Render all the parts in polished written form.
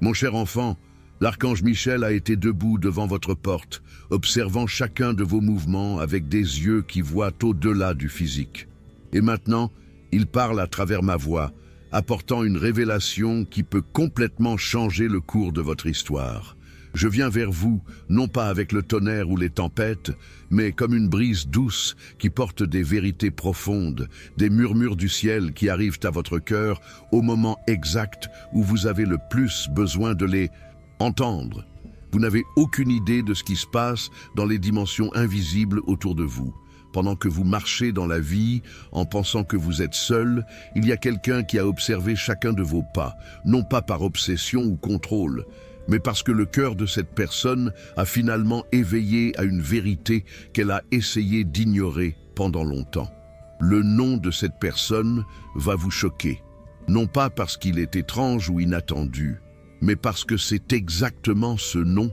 Mon cher enfant, l'archange Michel a été debout devant votre porte, observant chacun de vos mouvements avec des yeux qui voient au-delà du physique. Et maintenant, il parle à travers ma voix, apportant une révélation qui peut complètement changer le cours de votre histoire. Je viens vers vous, non pas avec le tonnerre ou les tempêtes, mais comme une brise douce qui porte des vérités profondes, des murmures du ciel qui arrivent à votre cœur au moment exact où vous avez le plus besoin de les entendre. Vous n'avez aucune idée de ce qui se passe dans les dimensions invisibles autour de vous. Pendant que vous marchez dans la vie, en pensant que vous êtes seul, il y a quelqu'un qui a observé chacun de vos pas, non pas par obsession ou contrôle, mais parce que le cœur de cette personne a finalement éveillé à une vérité qu'elle a essayé d'ignorer pendant longtemps. Le nom de cette personne va vous choquer, non pas parce qu'il est étrange ou inattendu, mais parce que c'est exactement ce nom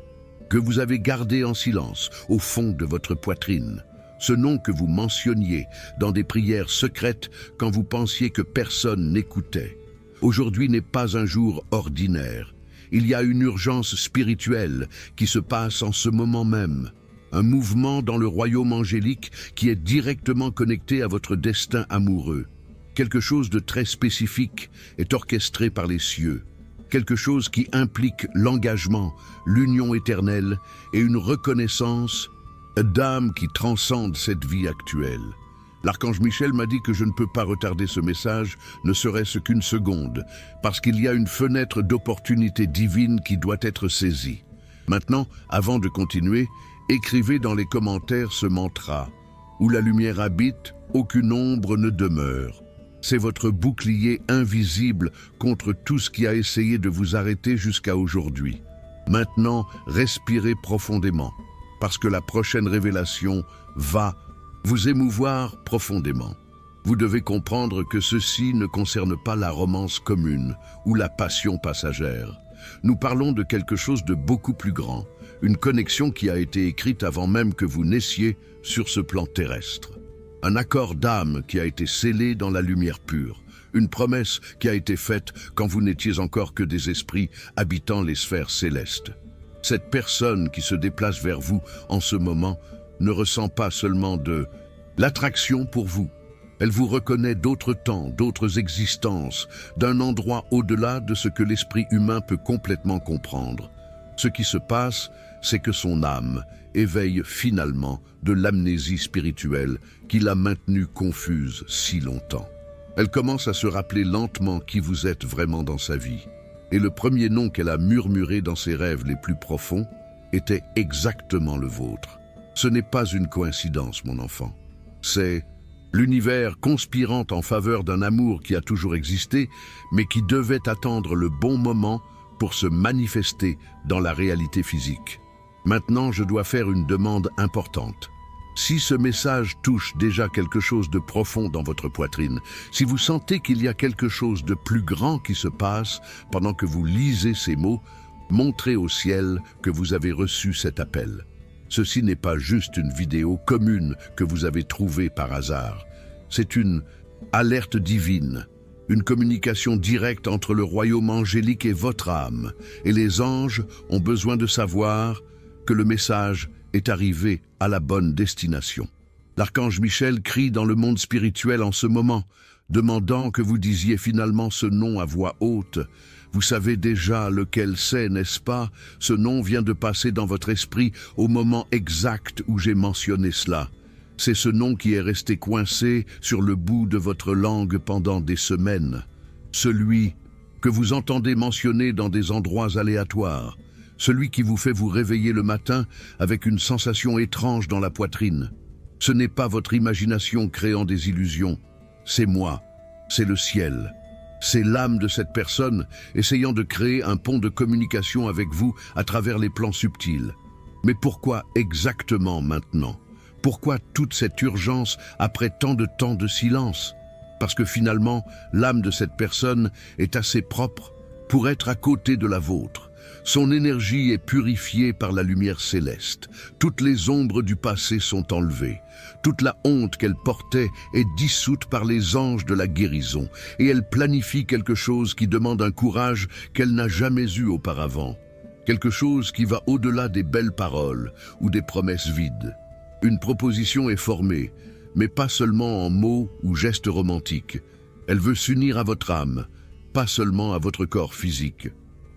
que vous avez gardé en silence au fond de votre poitrine. Ce nom que vous mentionniez dans des prières secrètes quand vous pensiez que personne n'écoutait. Aujourd'hui n'est pas un jour ordinaire. Il y a une urgence spirituelle qui se passe en ce moment même. Un mouvement dans le royaume angélique qui est directement connecté à votre destin amoureux. Quelque chose de très spécifique est orchestré par les cieux. Quelque chose qui implique l'engagement, l'union éternelle et une reconnaissance d'âme qui transcende cette vie actuelle. L'archange Michel m'a dit que je ne peux pas retarder ce message, ne serait-ce qu'une seconde, parce qu'il y a une fenêtre d'opportunité divine qui doit être saisie. Maintenant, avant de continuer, écrivez dans les commentaires ce mantra. Où la lumière habite, aucune ombre ne demeure. C'est votre bouclier invisible contre tout ce qui a essayé de vous arrêter jusqu'à aujourd'hui. Maintenant, respirez profondément, parce que la prochaine révélation va vous émouvoir profondément. Vous devez comprendre que ceci ne concerne pas la romance commune ou la passion passagère. Nous parlons de quelque chose de beaucoup plus grand, une connexion qui a été écrite avant même que vous naissiez sur ce plan terrestre. Un accord d'âme qui a été scellé dans la lumière pure, une promesse qui a été faite quand vous n'étiez encore que des esprits habitant les sphères célestes. Cette personne qui se déplace vers vous en ce moment ne ressent pas seulement de l'attraction pour vous. Elle vous reconnaît d'autres temps, d'autres existences, d'un endroit au-delà de ce que l'esprit humain peut complètement comprendre. Ce qui se passe, c'est que son âme éveille finalement de l'amnésie spirituelle qui l'a maintenue confuse si longtemps. Elle commence à se rappeler lentement qui vous êtes vraiment dans sa vie. Et le premier nom qu'elle a murmuré dans ses rêves les plus profonds était exactement le vôtre. Ce n'est pas une coïncidence, mon enfant. C'est l'univers conspirant en faveur d'un amour qui a toujours existé, mais qui devait attendre le bon moment pour se manifester dans la réalité physique. Maintenant, je dois faire une demande importante. Si ce message touche déjà quelque chose de profond dans votre poitrine, si vous sentez qu'il y a quelque chose de plus grand qui se passe pendant que vous lisez ces mots, montrez au ciel que vous avez reçu cet appel. Ceci n'est pas juste une vidéo commune que vous avez trouvée par hasard. C'est une alerte divine, une communication directe entre le royaume angélique et votre âme. Et les anges ont besoin de savoir que le message est arrivé à la bonne destination. L'archange Michel crie dans le monde spirituel en ce moment, demandant que vous disiez finalement ce nom à voix haute. Vous savez déjà lequel c'est, n'est-ce pas? Ce nom vient de passer dans votre esprit au moment exact où j'ai mentionné cela. C'est ce nom qui est resté coincé sur le bout de votre langue pendant des semaines. Celui que vous entendez mentionner dans des endroits aléatoires. Celui qui vous fait vous réveiller le matin avec une sensation étrange dans la poitrine. Ce n'est pas votre imagination créant des illusions. C'est moi, c'est le ciel. C'est l'âme de cette personne essayant de créer un pont de communication avec vous à travers les plans subtils. Mais pourquoi exactement maintenant? Pourquoi toute cette urgence après tant de temps de silence? Parce que finalement, l'âme de cette personne est assez propre pour être à côté de la vôtre, Son énergie est purifiée par la lumière céleste. Toutes les ombres du passé sont enlevées. Toute la honte qu'elle portait est dissoute par les anges de la guérison, et elle planifie quelque chose qui demande un courage qu'elle n'a jamais eu auparavant. Quelque chose qui va au-delà des belles paroles ou des promesses vides. Une proposition est formée, mais pas seulement en mots ou gestes romantiques. Elle veut s'unir à votre âme, pas seulement à votre corps physique.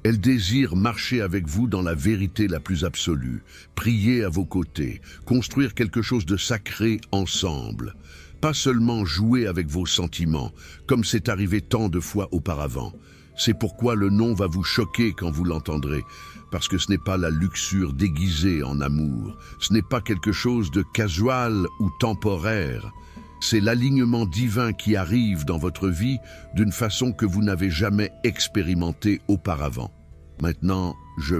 Elle désire marcher avec vous dans la vérité la plus absolue, prier à vos côtés, construire quelque chose de sacré ensemble. Pas seulement jouer avec vos sentiments, comme c'est arrivé tant de fois auparavant. C'est pourquoi le nom va vous choquer quand vous l'entendrez, parce que ce n'est pas la luxure déguisée en amour, ce n'est pas quelque chose de casual ou temporaire. C'est l'alignement divin qui arrive dans votre vie d'une façon que vous n'avez jamais expérimentée auparavant. Maintenant, je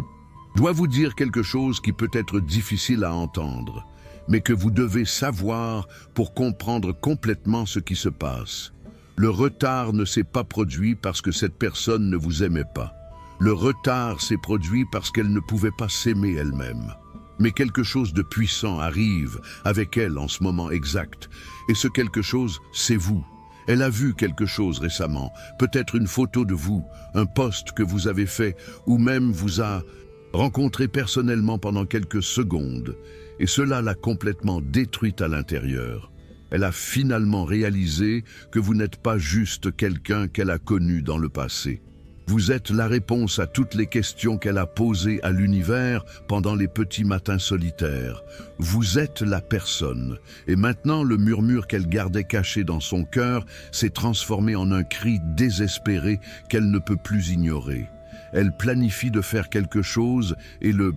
dois vous dire quelque chose qui peut être difficile à entendre, mais que vous devez savoir pour comprendre complètement ce qui se passe. Le retard ne s'est pas produit parce que cette personne ne vous aimait pas. Le retard s'est produit parce qu'elle ne pouvait pas s'aimer elle-même. Mais quelque chose de puissant arrive avec elle en ce moment exact. Et ce quelque chose, c'est vous. Elle a vu quelque chose récemment, peut-être une photo de vous, un post que vous avez fait, ou même vous a rencontré personnellement pendant quelques secondes. Et cela l'a complètement détruite à l'intérieur. Elle a finalement réalisé que vous n'êtes pas juste quelqu'un qu'elle a connu dans le passé. Vous êtes la réponse à toutes les questions qu'elle a posées à l'univers pendant les petits matins solitaires. Vous êtes la personne. Et maintenant, le murmure qu'elle gardait caché dans son cœur s'est transformé en un cri désespéré qu'elle ne peut plus ignorer. Elle planifie de faire quelque chose et le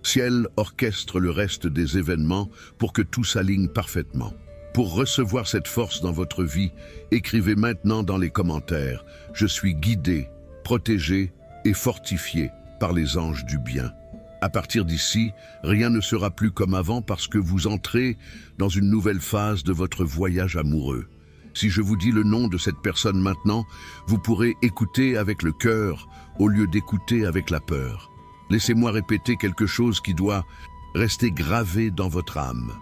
ciel orchestre le reste des événements pour que tout s'aligne parfaitement. Pour recevoir cette force dans votre vie, écrivez maintenant dans les commentaires « Je suis guidé ». Protégé et fortifié par les anges du bien. À partir d'ici, rien ne sera plus comme avant parce que vous entrez dans une nouvelle phase de votre voyage amoureux. Si je vous dis le nom de cette personne maintenant, vous pourrez écouter avec le cœur au lieu d'écouter avec la peur. Laissez-moi répéter quelque chose qui doit rester gravé dans votre âme.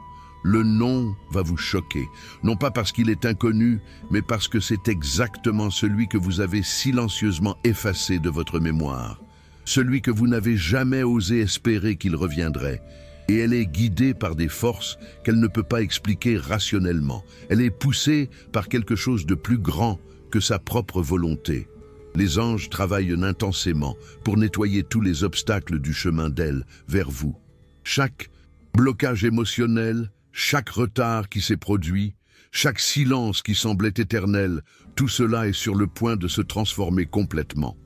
Le nom va vous choquer, non pas parce qu'il est inconnu, mais parce que c'est exactement celui que vous avez silencieusement effacé de votre mémoire, celui que vous n'avez jamais osé espérer qu'il reviendrait. Et elle est guidée par des forces qu'elle ne peut pas expliquer rationnellement. Elle est poussée par quelque chose de plus grand que sa propre volonté. Les anges travaillent intensément pour nettoyer tous les obstacles du chemin d'elle vers vous. Chaque blocage émotionnel, chaque retard qui s'est produit, chaque silence qui semblait éternel, tout cela est sur le point de se transformer complètement.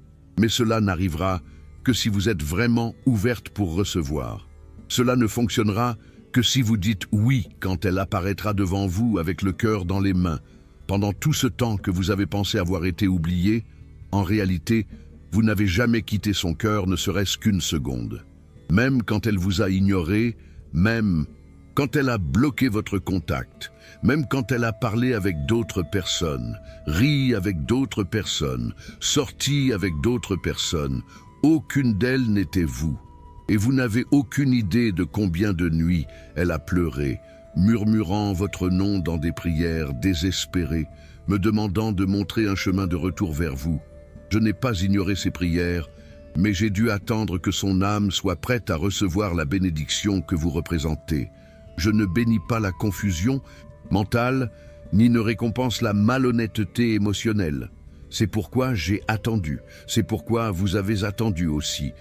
Mais cela n'arrivera que si vous êtes vraiment ouverte pour recevoir. Cela ne fonctionnera que si vous dites oui quand elle apparaîtra devant vous avec le cœur dans les mains. Pendant tout ce temps que vous avez pensé avoir été oublié, en réalité, vous n'avez jamais quitté son cœur ne serait-ce qu'une seconde. Même quand elle vous a ignoré, même quand elle a bloqué votre contact, même quand elle a parlé avec d'autres personnes, ri avec d'autres personnes, sorti avec d'autres personnes, aucune d'elles n'était vous. Et vous n'avez aucune idée de combien de nuits elle a pleuré, murmurant votre nom dans des prières désespérées, me demandant de montrer un chemin de retour vers vous. Je n'ai pas ignoré ces prières, mais j'ai dû attendre que son âme soit prête à recevoir la bénédiction que vous représentez. Je ne bénis pas la confusion mentale, ni ne récompense la malhonnêteté émotionnelle. C'est pourquoi j'ai attendu, c'est pourquoi vous avez attendu aussi.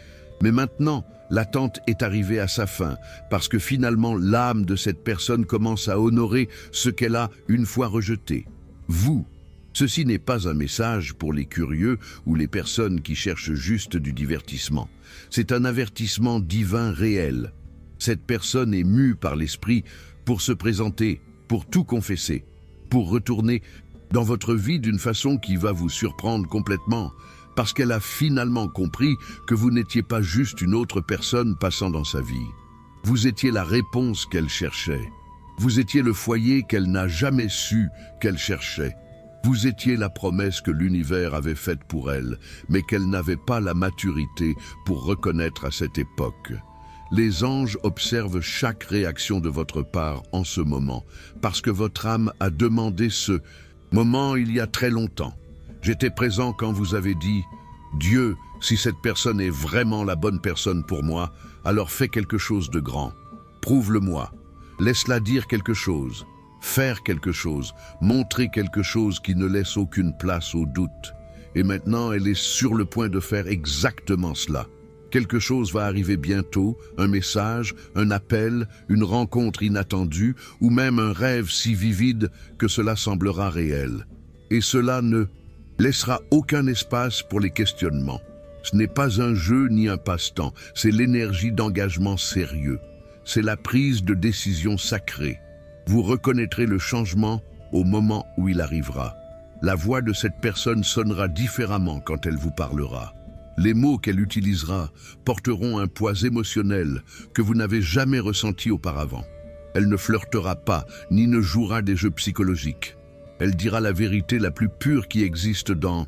Mais maintenant, l'attente est arrivée à sa fin, parce que finalement l'âme de cette personne commence à honorer ce qu'elle a une fois rejeté. Vous. Ceci n'est pas un message pour les curieux ou les personnes qui cherchent juste du divertissement. C'est un avertissement divin réel. Cette personne est mue par l'esprit pour se présenter, pour tout confesser, pour retourner dans votre vie d'une façon qui va vous surprendre complètement, parce qu'elle a finalement compris que vous n'étiez pas juste une autre personne passant dans sa vie. Vous étiez la réponse qu'elle cherchait. Vous étiez le foyer qu'elle n'a jamais su qu'elle cherchait. Vous étiez la promesse que l'univers avait faite pour elle, mais qu'elle n'avait pas la maturité pour reconnaître à cette époque. Les anges observent chaque réaction de votre part en ce moment, parce que votre âme a demandé ce moment il y a très longtemps. J'étais présent quand vous avez dit « Dieu, si cette personne est vraiment la bonne personne pour moi, alors fais quelque chose de grand. Prouve-le-moi. Laisse-la dire quelque chose, faire quelque chose, montrer quelque chose qui ne laisse aucune place au doute. » Et maintenant, elle est sur le point de faire exactement cela. Quelque chose va arriver bientôt, un message, un appel, une rencontre inattendue, ou même un rêve si vivide que cela semblera réel. Et cela ne laissera aucun espace pour les questionnements. Ce n'est pas un jeu ni un passe-temps, c'est l'énergie d'engagement sérieux. C'est la prise de décision sacrée. Vous reconnaîtrez le changement au moment où il arrivera. La voix de cette personne sonnera différemment quand elle vous parlera. Les mots qu'elle utilisera porteront un poids émotionnel que vous n'avez jamais ressenti auparavant. Elle ne flirtera pas, ni ne jouera des jeux psychologiques. Elle dira la vérité la plus pure qui existe dans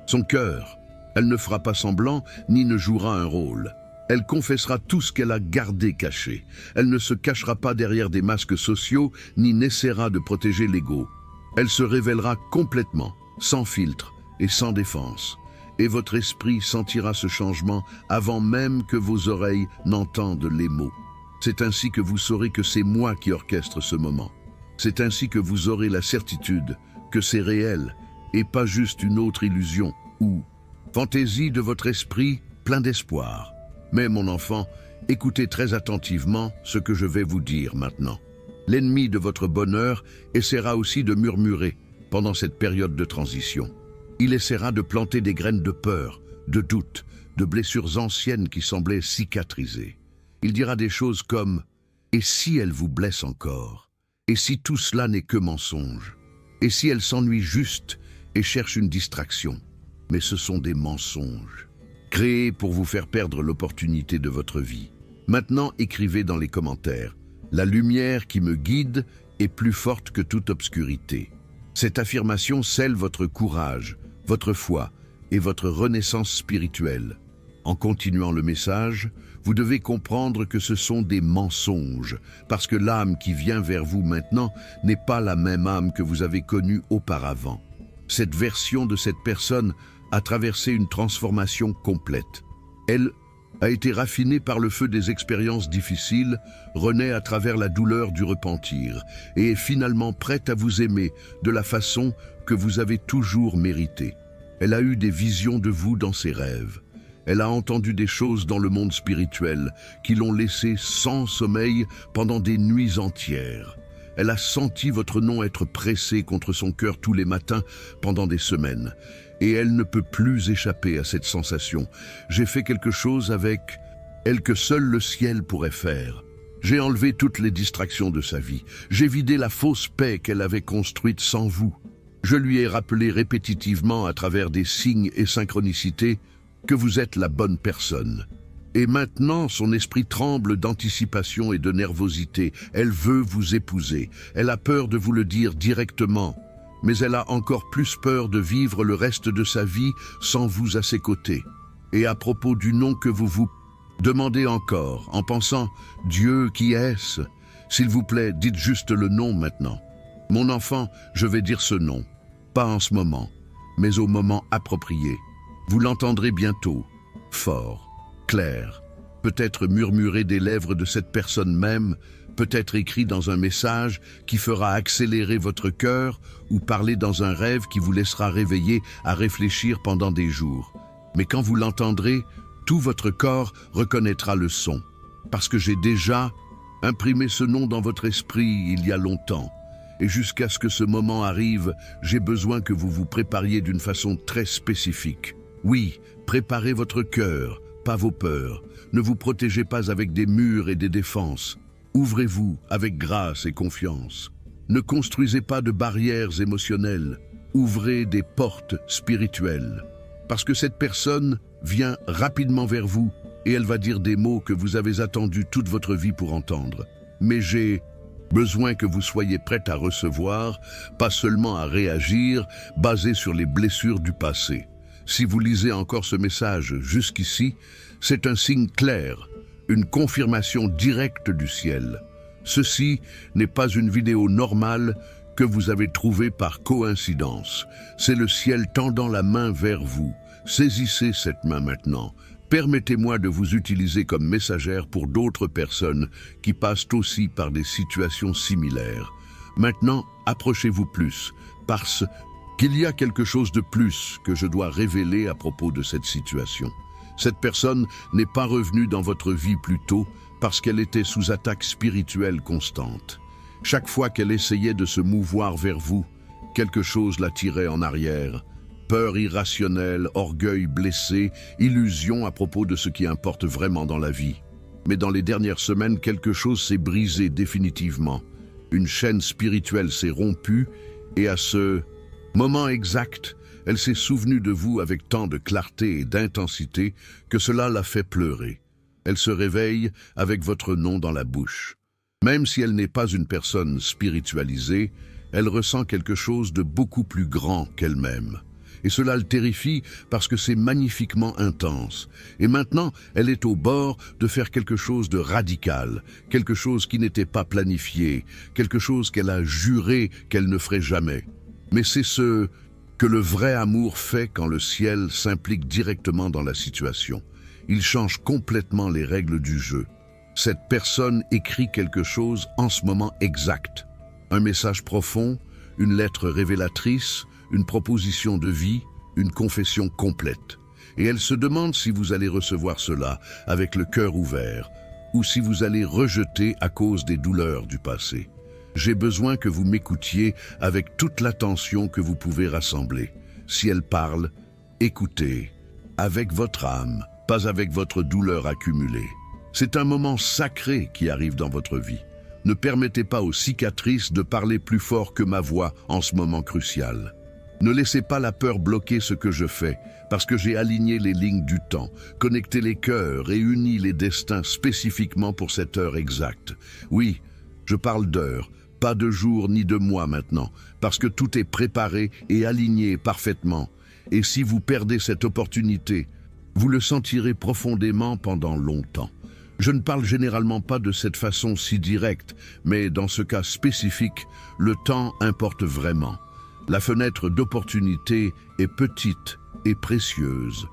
son cœur. Elle ne fera pas semblant, ni ne jouera un rôle. Elle confessera tout ce qu'elle a gardé caché. Elle ne se cachera pas derrière des masques sociaux, ni n'essaiera de protéger l'ego. Elle se révélera complètement, sans filtre et sans défense. Et votre esprit sentira ce changement avant même que vos oreilles n'entendent les mots. C'est ainsi que vous saurez que c'est moi qui orchestre ce moment. C'est ainsi que vous aurez la certitude que c'est réel et pas juste une autre illusion ou fantaisie de votre esprit plein d'espoir. Mais mon enfant, écoutez très attentivement ce que je vais vous dire maintenant. L'ennemi de votre bonheur essaiera aussi de murmurer pendant cette période de transition. Il essaiera de planter des graines de peur, de doute, de blessures anciennes qui semblaient cicatriser. Il dira des choses comme « Et si elle vous blesse encore? Et si tout cela n'est que mensonge? Et si elle s'ennuie juste et cherche une distraction? » Mais ce sont des mensonges, créés pour vous faire perdre l'opportunité de votre vie. Maintenant, écrivez dans les commentaires « La lumière qui me guide est plus forte que toute obscurité. » Cette affirmation scelle votre courage, votre foi et votre renaissance spirituelle. En continuant le message, vous devez comprendre que ce sont des mensonges, parce que l'âme qui vient vers vous maintenant n'est pas la même âme que vous avez connue auparavant. Cette version de cette personne a traversé une transformation complète. Elle a été raffinée par le feu des expériences difficiles, renaît à travers la douleur du repentir et est finalement prête à vous aimer de la façon que vous avez toujours mérité. Elle a eu des visions de vous dans ses rêves. Elle a entendu des choses dans le monde spirituel qui l'ont laissée sans sommeil pendant des nuits entières. Elle a senti votre nom être pressé contre son cœur tous les matins pendant des semaines. Et elle ne peut plus échapper à cette sensation. J'ai fait quelque chose avec elle que seul le ciel pourrait faire. J'ai enlevé toutes les distractions de sa vie. J'ai vidé la fausse paix qu'elle avait construite sans vous. Je lui ai rappelé répétitivement à travers des signes et synchronicités que vous êtes la bonne personne. Et maintenant, son esprit tremble d'anticipation et de nervosité. Elle veut vous épouser. Elle a peur de vous le dire directement. Mais elle a encore plus peur de vivre le reste de sa vie sans vous à ses côtés. Et à propos du nom que vous vous demandez encore, en pensant « Dieu, qui est-ce » S'il vous plaît, dites juste le nom maintenant. Mon enfant, je vais dire ce nom. Pas en ce moment, mais au moment approprié. Vous l'entendrez bientôt, fort, clair, peut-être murmuré des lèvres de cette personne même, peut-être écrit dans un message qui fera accélérer votre cœur ou parler dans un rêve qui vous laissera réveiller à réfléchir pendant des jours. Mais quand vous l'entendrez, tout votre corps reconnaîtra le son, parce que j'ai déjà imprimé ce nom dans votre esprit il y a longtemps. Et jusqu'à ce que ce moment arrive, j'ai besoin que vous vous prépariez d'une façon très spécifique. Oui, préparez votre cœur, pas vos peurs. Ne vous protégez pas avec des murs et des défenses. Ouvrez-vous avec grâce et confiance. Ne construisez pas de barrières émotionnelles. Ouvrez des portes spirituelles. Parce que cette personne vient rapidement vers vous et elle va dire des mots que vous avez attendus toute votre vie pour entendre. Mais j'ai Besoin que vous soyez prêt à recevoir, pas seulement à réagir, basé sur les blessures du passé. Si vous lisez encore ce message jusqu'ici, c'est un signe clair, une confirmation directe du ciel. Ceci n'est pas une vidéo normale que vous avez trouvée par coïncidence. C'est le ciel tendant la main vers vous. Saisissez cette main maintenant. Permettez-moi de vous utiliser comme messagère pour d'autres personnes qui passent aussi par des situations similaires. Maintenant, approchez-vous plus, parce qu'il y a quelque chose de plus que je dois révéler à propos de cette situation. Cette personne n'est pas revenue dans votre vie plus tôt parce qu'elle était sous attaque spirituelle constante. Chaque fois qu'elle essayait de se mouvoir vers vous, quelque chose la tirait en arrière. Peur irrationnelle, orgueil blessé, illusion à propos de ce qui importe vraiment dans la vie. Mais dans les dernières semaines, quelque chose s'est brisé définitivement. Une chaîne spirituelle s'est rompue et à ce moment exact, elle s'est souvenue de vous avec tant de clarté et d'intensité que cela l'a fait pleurer. Elle se réveille avec votre nom dans la bouche. Même si elle n'est pas une personne spiritualisée, elle ressent quelque chose de beaucoup plus grand qu'elle-même. Et cela le terrifie parce que c'est magnifiquement intense. Et maintenant, elle est au bord de faire quelque chose de radical, quelque chose qui n'était pas planifié, quelque chose qu'elle a juré qu'elle ne ferait jamais. Mais c'est ce que le vrai amour fait quand le ciel s'implique directement dans la situation. Il change complètement les règles du jeu. Cette personne écrit quelque chose en ce moment exact. Un message profond, une lettre révélatrice, une proposition de vie, une confession complète. Et elle se demande si vous allez recevoir cela avec le cœur ouvert ou si vous allez rejeter à cause des douleurs du passé. J'ai besoin que vous m'écoutiez avec toute l'attention que vous pouvez rassembler. Si elle parle, écoutez, avec votre âme, pas avec votre douleur accumulée. C'est un moment sacré qui arrive dans votre vie. Ne permettez pas aux cicatrices de parler plus fort que ma voix en ce moment crucial. Ne laissez pas la peur bloquer ce que je fais, parce que j'ai aligné les lignes du temps, connecté les cœurs et uni les destins spécifiquement pour cette heure exacte. Oui, je parle d'heure, pas de jour ni de mois maintenant, parce que tout est préparé et aligné parfaitement. Et si vous perdez cette opportunité, vous le sentirez profondément pendant longtemps. Je ne parle généralement pas de cette façon si directe, mais dans ce cas spécifique, le temps importe vraiment. La fenêtre d'opportunité est petite et précieuse.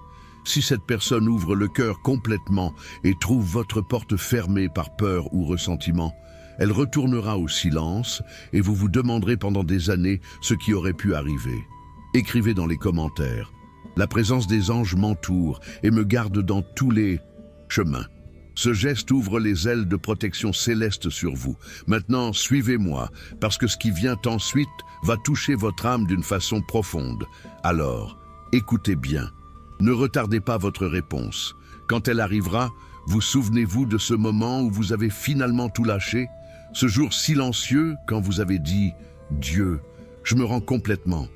Si cette personne ouvre le cœur complètement et trouve votre porte fermée par peur ou ressentiment, elle retournera au silence et vous vous demanderez pendant des années ce qui aurait pu arriver. Écrivez dans les commentaires. La présence des anges m'entoure et me garde dans tous les chemins. Ce geste ouvre les ailes de protection céleste sur vous. Maintenant, suivez-moi, parce que ce qui vient ensuite va toucher votre âme d'une façon profonde. Alors, écoutez bien. Ne retardez pas votre réponse. Quand elle arrivera, vous souvenez-vous de ce moment où vous avez finalement tout lâché? Ce jour silencieux quand vous avez dit « Dieu, je me rends complètement.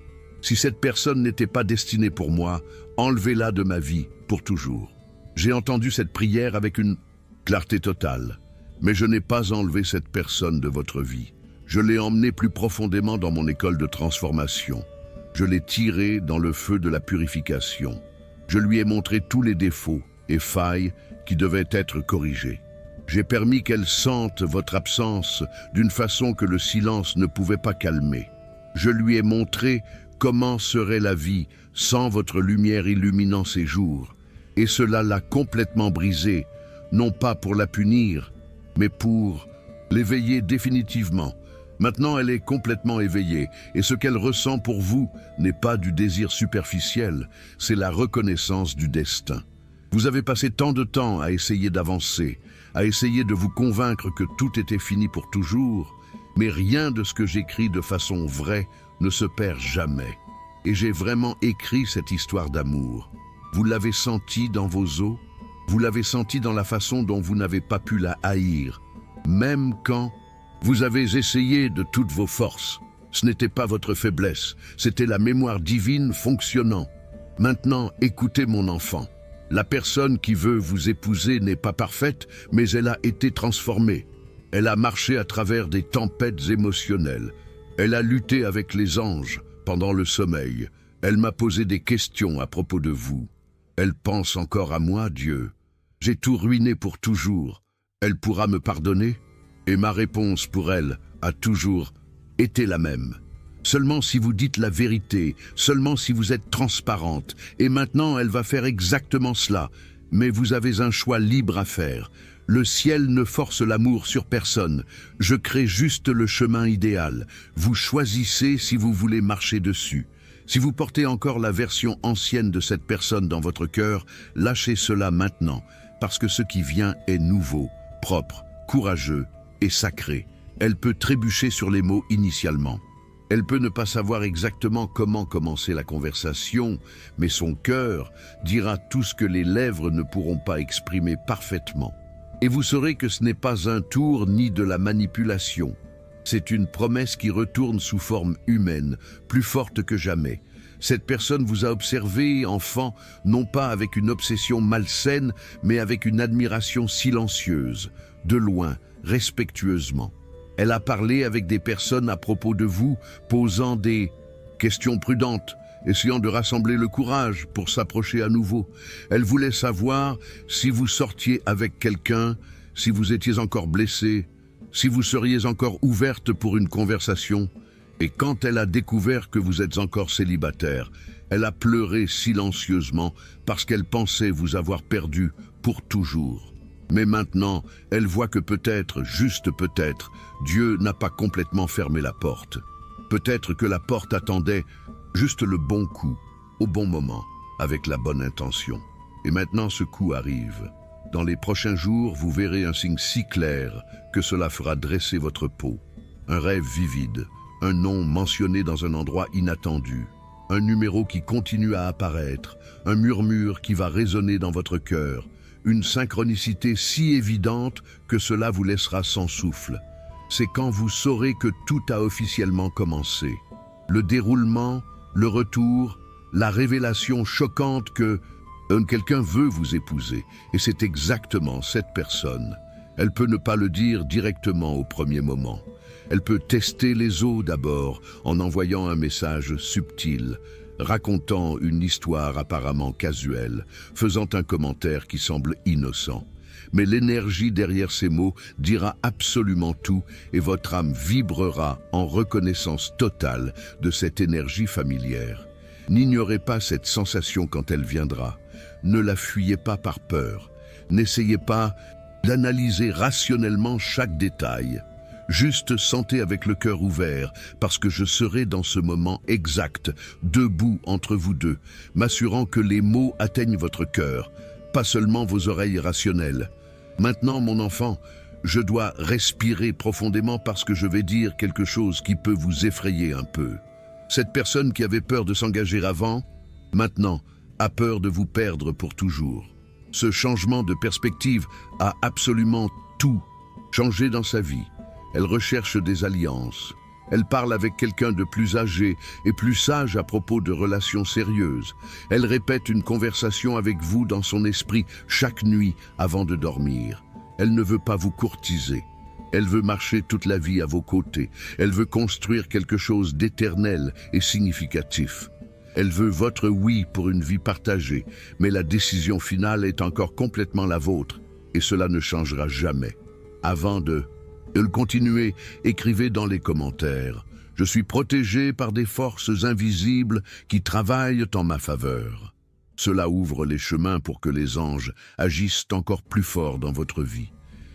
Si cette personne n'était pas destinée pour moi, enlevez-la de ma vie pour toujours. » J'ai entendu cette prière avec une clarté totale, mais je n'ai pas enlevé cette personne de votre vie. Je l'ai emmenée plus profondément dans mon école de transformation. Je l'ai tirée dans le feu de la purification. Je lui ai montré tous les défauts et failles qui devaient être corrigés. J'ai permis qu'elle sente votre absence d'une façon que le silence ne pouvait pas calmer. Je lui ai montré comment serait la vie sans votre lumière illuminant ses jours. Et cela l'a complètement brisée, non pas pour la punir, mais pour l'éveiller définitivement. Maintenant, elle est complètement éveillée, et ce qu'elle ressent pour vous n'est pas du désir superficiel, c'est la reconnaissance du destin. Vous avez passé tant de temps à essayer d'avancer, à essayer de vous convaincre que tout était fini pour toujours, mais rien de ce que j'écris de façon vraie ne se perd jamais. Et j'ai vraiment écrit cette histoire d'amour. Vous l'avez senti dans vos os, vous l'avez senti dans la façon dont vous n'avez pas pu la haïr, même quand vous avez essayé de toutes vos forces. Ce n'était pas votre faiblesse, c'était la mémoire divine fonctionnant. Maintenant, écoutez mon enfant. La personne qui veut vous épouser n'est pas parfaite, mais elle a été transformée. Elle a marché à travers des tempêtes émotionnelles. Elle a lutté avec les anges pendant le sommeil. Elle m'a posé des questions à propos de vous. Elle pense encore à moi, Dieu. J'ai tout ruiné pour toujours. Elle pourra me pardonner? Et ma réponse pour elle a toujours été la même. Seulement si vous dites la vérité, seulement si vous êtes transparente. Et maintenant, elle va faire exactement cela. Mais vous avez un choix libre à faire. Le ciel ne force l'amour sur personne. Je crée juste le chemin idéal. Vous choisissez si vous voulez marcher dessus. Si vous portez encore la version ancienne de cette personne dans votre cœur, lâchez cela maintenant, parce que ce qui vient est nouveau, propre, courageux et sacré. Elle peut trébucher sur les mots initialement. Elle peut ne pas savoir exactement comment commencer la conversation, mais son cœur dira tout ce que les lèvres ne pourront pas exprimer parfaitement. Et vous saurez que ce n'est pas un tour ni de la manipulation. C'est une promesse qui retourne sous forme humaine, plus forte que jamais. Cette personne vous a observé, enfant, non pas avec une obsession malsaine, mais avec une admiration silencieuse, de loin, respectueusement. Elle a parlé avec des personnes à propos de vous, posant des questions prudentes, essayant de rassembler le courage pour s'approcher à nouveau. Elle voulait savoir si vous sortiez avec quelqu'un, si vous étiez encore blessé, si vous seriez encore ouverte pour une conversation. Et quand elle a découvert que vous êtes encore célibataire, elle a pleuré silencieusement parce qu'elle pensait vous avoir perdu pour toujours. Mais maintenant, elle voit que peut-être, juste peut-être, Dieu n'a pas complètement fermé la porte. Peut-être que la porte attendait juste le bon coup, au bon moment, avec la bonne intention. Et maintenant ce coup arrive. Dans les prochains jours, vous verrez un signe si clair que cela fera dresser votre peau. Un rêve vivide, un nom mentionné dans un endroit inattendu, un numéro qui continue à apparaître, un murmure qui va résonner dans votre cœur, une synchronicité si évidente que cela vous laissera sans souffle. C'est quand vous saurez que tout a officiellement commencé. Le déroulement, le retour, la révélation choquante que quelqu'un veut vous épouser. Et c'est exactement cette personne. Elle peut ne pas le dire directement au premier moment. Elle peut tester les eaux d'abord en envoyant un message subtil, racontant une histoire apparemment casuelle, faisant un commentaire qui semble innocent. Mais l'énergie derrière ces mots dira absolument tout et votre âme vibrera en reconnaissance totale de cette énergie familière. N'ignorez pas cette sensation quand elle viendra. Ne la fuyez pas par peur. N'essayez pas d'analyser rationnellement chaque détail. Juste sentez avec le cœur ouvert, parce que je serai dans ce moment exact, debout entre vous deux, m'assurant que les mots atteignent votre cœur, pas seulement vos oreilles rationnelles. Maintenant, mon enfant, je dois respirer profondément parce que je vais dire quelque chose qui peut vous effrayer un peu. Cette personne qui avait peur de s'engager avant, maintenant, a peur de vous perdre pour toujours. Ce changement de perspective a absolument tout changé dans sa vie. Elle recherche des alliances. Elle parle avec quelqu'un de plus âgé et plus sage à propos de relations sérieuses. Elle répète une conversation avec vous dans son esprit chaque nuit avant de dormir. Elle ne veut pas vous courtiser. Elle veut marcher toute la vie à vos côtés. Elle veut construire quelque chose d'éternel et significatif. Elle veut votre oui pour une vie partagée, mais la décision finale est encore complètement la vôtre et cela ne changera jamais. Avant de continuer, écrivez dans les commentaires. Je suis protégé par des forces invisibles qui travaillent en ma faveur. Cela ouvre les chemins pour que les anges agissent encore plus fort dans votre vie.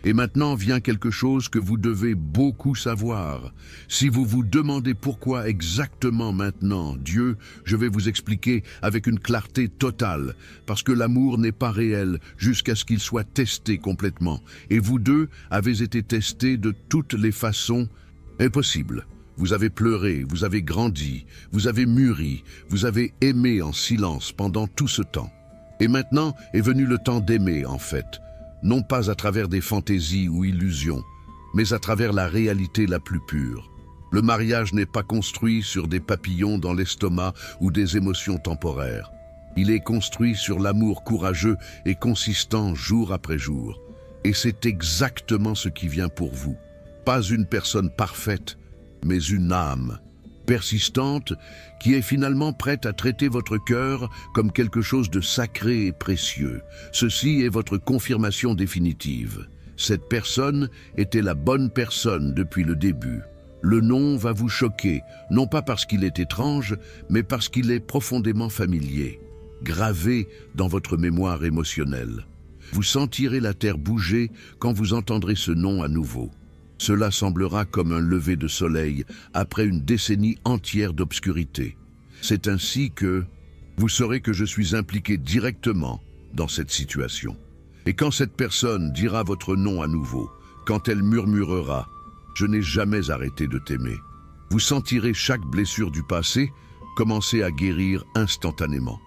Et maintenant vient quelque chose que vous devez beaucoup savoir. Si vous vous demandez pourquoi exactement maintenant, Dieu, je vais vous expliquer avec une clarté totale, parce que l'amour n'est pas réel jusqu'à ce qu'il soit testé complètement. Et vous deux avez été testés de toutes les façons impossibles. Vous avez pleuré, vous avez grandi, vous avez mûri, vous avez aimé en silence pendant tout ce temps. Et maintenant est venu le temps d'aimer en fait. Non pas à travers des fantaisies ou illusions, mais à travers la réalité la plus pure. Le mariage n'est pas construit sur des papillons dans l'estomac ou des émotions temporaires. Il est construit sur l'amour courageux et consistant jour après jour. Et c'est exactement ce qui vient pour vous. Pas une personne parfaite, mais une âme persistante qui est finalement prête à traiter votre cœur comme quelque chose de sacré et précieux. Ceci est votre confirmation définitive. Cette personne était la bonne personne depuis le début. Le nom va vous choquer, non pas parce qu'il est étrange, mais parce qu'il est profondément familier, gravé dans votre mémoire émotionnelle. Vous sentirez la terre bouger quand vous entendrez ce nom à nouveau. Cela semblera comme un lever de soleil après une décennie entière d'obscurité. C'est ainsi que vous saurez que je suis impliqué directement dans cette situation. Et quand cette personne dira votre nom à nouveau, quand elle murmurera « Je n'ai jamais arrêté de t'aimer », vous sentirez chaque blessure du passé commencer à guérir instantanément.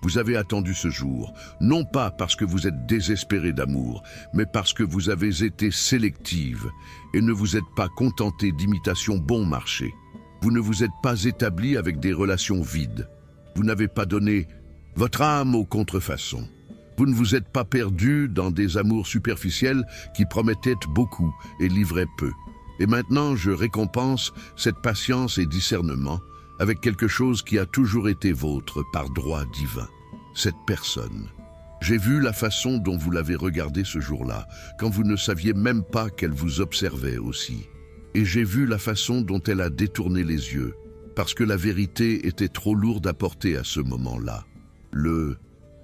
Vous avez attendu ce jour, non pas parce que vous êtes désespéré d'amour, mais parce que vous avez été sélective et ne vous êtes pas contenté d'imitations bon marché. Vous ne vous êtes pas établi avec des relations vides. Vous n'avez pas donné votre âme aux contrefaçons. Vous ne vous êtes pas perdu dans des amours superficiels qui promettaient beaucoup et livraient peu. Et maintenant, je récompense cette patience et discernement avec quelque chose qui a toujours été vôtre par droit divin, cette personne. J'ai vu la façon dont vous l'avez regardée ce jour-là, quand vous ne saviez même pas qu'elle vous observait aussi. Et j'ai vu la façon dont elle a détourné les yeux, parce que la vérité était trop lourde à porter à ce moment-là. Le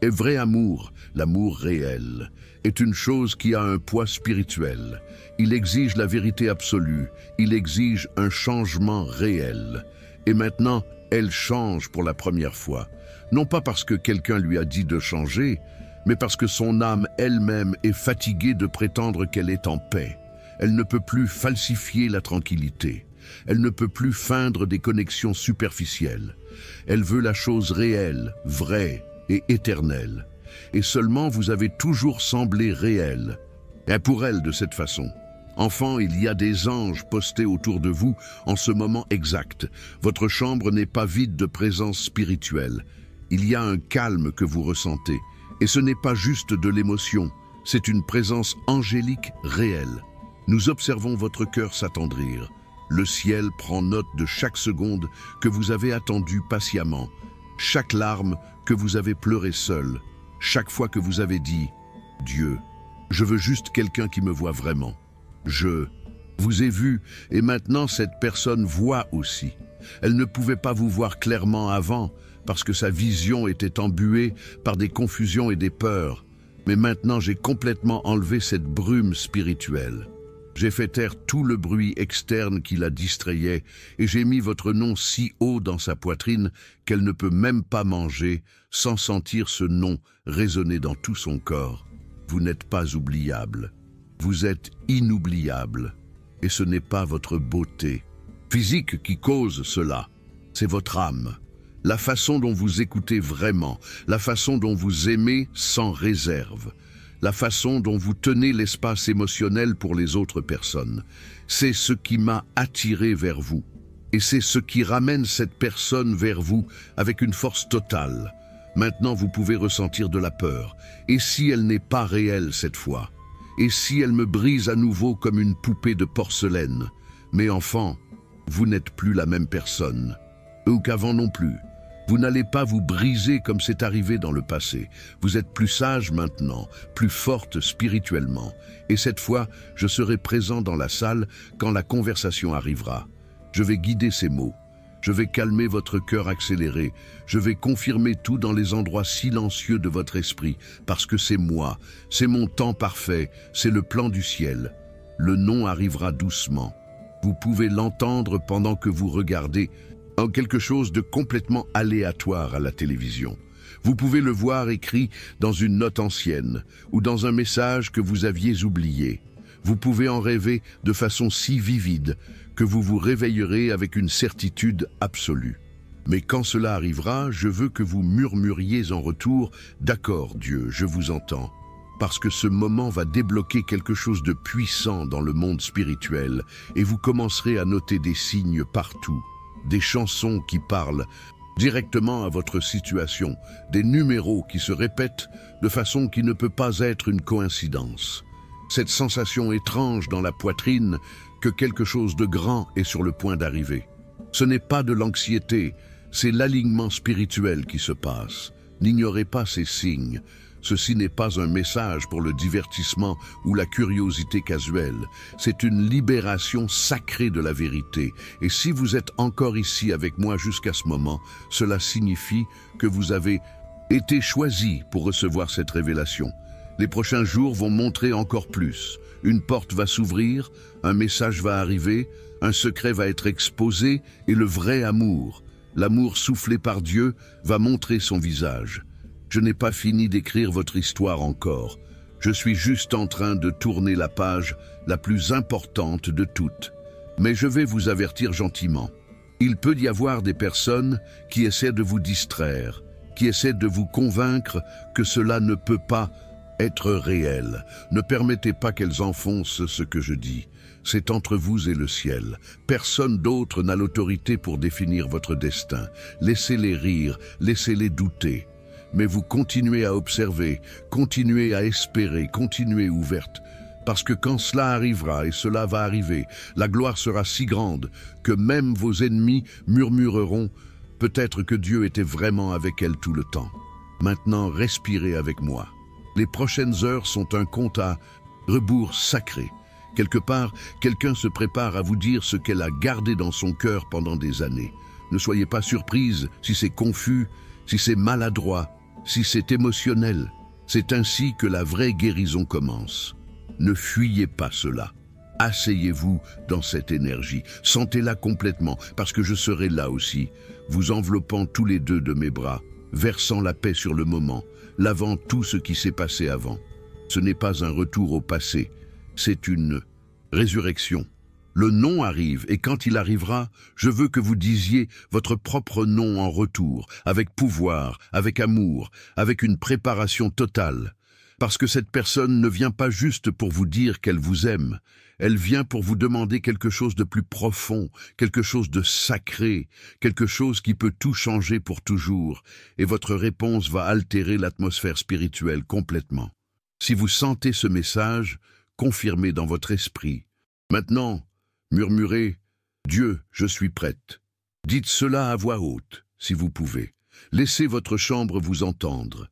vrai amour, l'amour réel, est une chose qui a un poids spirituel. Il exige la vérité absolue, il exige un changement réel. Et maintenant, elle change pour la première fois. Non pas parce que quelqu'un lui a dit de changer, mais parce que son âme elle-même est fatiguée de prétendre qu'elle est en paix. Elle ne peut plus falsifier la tranquillité. Elle ne peut plus feindre des connexions superficielles. Elle veut la chose réelle, vraie et éternelle. Et seulement vous avez toujours semblé réel. Et pour elle de cette façon. Enfant, il y a des anges postés autour de vous en ce moment exact. Votre chambre n'est pas vide de présence spirituelle. Il y a un calme que vous ressentez. Et ce n'est pas juste de l'émotion, c'est une présence angélique réelle. Nous observons votre cœur s'attendrir. Le ciel prend note de chaque seconde que vous avez attendue patiemment, chaque larme que vous avez pleuré seul, chaque fois que vous avez dit « Dieu, je veux juste quelqu'un qui me voit vraiment ». Je vous ai vu et maintenant cette personne voit aussi. Elle ne pouvait pas vous voir clairement avant parce que sa vision était embuée par des confusions et des peurs. Mais maintenant j'ai complètement enlevé cette brume spirituelle. J'ai fait taire tout le bruit externe qui la distrayait et j'ai mis votre nom si haut dans sa poitrine qu'elle ne peut même pas manger sans sentir ce nom résonner dans tout son corps. Vous n'êtes pas oubliable. Vous êtes inoubliable, et ce n'est pas votre beauté physique qui cause cela, c'est votre âme, la façon dont vous écoutez vraiment, la façon dont vous aimez sans réserve, la façon dont vous tenez l'espace émotionnel pour les autres personnes. C'est ce qui m'a attiré vers vous, et c'est ce qui ramène cette personne vers vous avec une force totale. Maintenant, vous pouvez ressentir de la peur, et si elle n'est pas réelle cette fois? Et si elle me brise à nouveau comme une poupée de porcelaine? Mais enfant, vous n'êtes plus la même personne, ou qu'avant non plus. Vous n'allez pas vous briser comme c'est arrivé dans le passé. Vous êtes plus sage maintenant, plus forte spirituellement. Et cette fois, je serai présent dans la salle quand la conversation arrivera. Je vais guider ces mots. Je vais calmer votre cœur accéléré. Je vais confirmer tout dans les endroits silencieux de votre esprit, parce que c'est moi, c'est mon temps parfait, c'est le plan du ciel. Le nom arrivera doucement. Vous pouvez l'entendre pendant que vous regardez en quelque chose de complètement aléatoire à la télévision. Vous pouvez le voir écrit dans une note ancienne ou dans un message que vous aviez oublié. Vous pouvez en rêver de façon si vivide que vous vous réveillerez avec une certitude absolue. Mais quand cela arrivera, je veux que vous murmuriez en retour « D'accord, Dieu, je vous entends ». Parce que ce moment va débloquer quelque chose de puissant dans le monde spirituel et vous commencerez à noter des signes partout, des chansons qui parlent directement à votre situation, des numéros qui se répètent de façon qui ne peut pas être une coïncidence. Cette sensation étrange dans la poitrine que quelque chose de grand est sur le point d'arriver. Ce n'est pas de l'anxiété, c'est l'alignement spirituel qui se passe. N'ignorez pas ces signes. Ceci n'est pas un message pour le divertissement ou la curiosité casuelle. C'est une libération sacrée de la vérité. Et si vous êtes encore ici avec moi jusqu'à ce moment, cela signifie que vous avez été choisi pour recevoir cette révélation. Les prochains jours vont montrer encore plus. Une porte va s'ouvrir, un message va arriver, un secret va être exposé et le vrai amour, l'amour soufflé par Dieu, va montrer son visage. Je n'ai pas fini d'écrire votre histoire encore. Je suis juste en train de tourner la page la plus importante de toutes. Mais je vais vous avertir gentiment. Il peut y avoir des personnes qui essaient de vous distraire, qui essaient de vous convaincre que cela ne peut pas être réel. Ne permettez pas qu'elles enfoncent ce que je dis. C'est entre vous et le ciel. Personne d'autre n'a l'autorité pour définir votre destin. Laissez-les rire, laissez-les douter. Mais vous continuez à observer, continuez à espérer, continuez ouverte. Parce que quand cela arrivera, et cela va arriver, la gloire sera si grande que même vos ennemis murmureront « Peut-être que Dieu était vraiment avec elle tout le temps. » Maintenant, respirez avec moi. Les prochaines heures sont un compte à rebours sacré. Quelque part, quelqu'un se prépare à vous dire ce qu'elle a gardé dans son cœur pendant des années. Ne soyez pas surprise si c'est confus, si c'est maladroit, si c'est émotionnel. C'est ainsi que la vraie guérison commence. Ne fuyez pas cela. Asseyez-vous dans cette énergie. Sentez-la complètement, parce que je serai là aussi, vous enveloppant tous les deux de mes bras, versant la paix sur le moment, lavant tout ce qui s'est passé avant. Ce n'est pas un retour au passé, c'est une résurrection. Le nom arrive, et quand il arrivera, je veux que vous disiez votre propre nom en retour, avec pouvoir, avec amour, avec une préparation totale. Parce que cette personne ne vient pas juste pour vous dire qu'elle vous aime, elle vient pour vous demander quelque chose de plus profond, quelque chose de sacré, quelque chose qui peut tout changer pour toujours, et votre réponse va altérer l'atmosphère spirituelle complètement. Si vous sentez ce message, confirmez dans votre esprit. Maintenant, murmurez « Dieu, je suis prête ». Dites cela à voix haute, si vous pouvez. Laissez votre chambre vous entendre.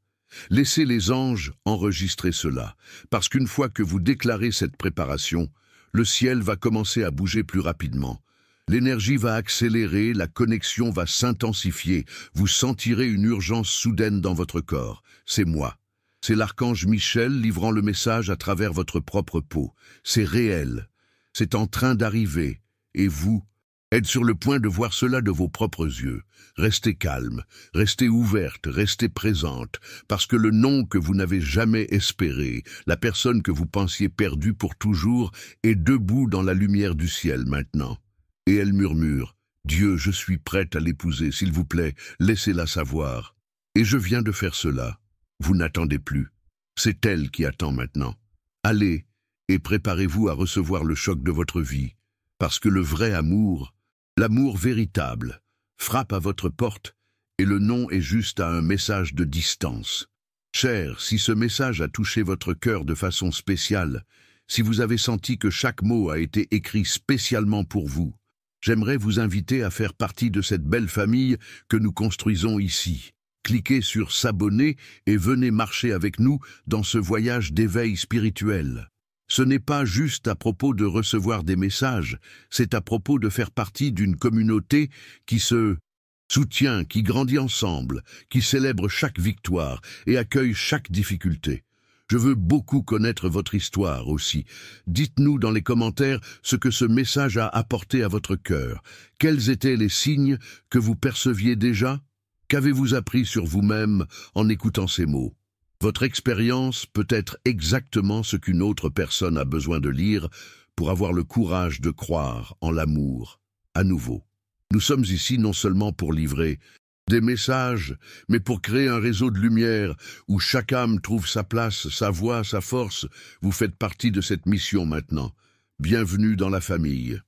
Laissez les anges enregistrer cela, parce qu'une fois que vous déclarez cette préparation, le ciel va commencer à bouger plus rapidement. L'énergie va accélérer, la connexion va s'intensifier, vous sentirez une urgence soudaine dans votre corps. C'est moi. C'est l'archange Michel livrant le message à travers votre propre peau. C'est réel. C'est en train d'arriver. Et vous êtes sur le point de voir cela de vos propres yeux. Restez calme, restez ouverte, restez présente, parce que le nom que vous n'avez jamais espéré, la personne que vous pensiez perdue pour toujours, est debout dans la lumière du ciel maintenant. Et elle murmure « Dieu, je suis prête à l'épouser, s'il vous plaît, laissez-la savoir. » Et je viens de faire cela. Vous n'attendez plus. C'est elle qui attend maintenant. Allez et préparez-vous à recevoir le choc de votre vie, parce que le vrai amour, l'amour véritable, frappe à votre porte et le nom est juste à un message de distance. Cher, si ce message a touché votre cœur de façon spéciale, si vous avez senti que chaque mot a été écrit spécialement pour vous, j'aimerais vous inviter à faire partie de cette belle famille que nous construisons ici. Cliquez sur s'abonner et venez marcher avec nous dans ce voyage d'éveil spirituel. Ce n'est pas juste à propos de recevoir des messages, c'est à propos de faire partie d'une communauté qui se soutient, qui grandit ensemble, qui célèbre chaque victoire et accueille chaque difficulté. Je veux beaucoup connaître votre histoire aussi. Dites-nous dans les commentaires ce que ce message a apporté à votre cœur. Quels étaient les signes que vous perceviez déjà? Qu'avez-vous appris sur vous-même en écoutant ces mots? Votre expérience peut être exactement ce qu'une autre personne a besoin de lire pour avoir le courage de croire en l'amour à nouveau. Nous sommes ici non seulement pour livrer des messages, mais pour créer un réseau de lumière où chaque âme trouve sa place, sa voix, sa force. Vous faites partie de cette mission maintenant. Bienvenue dans la famille.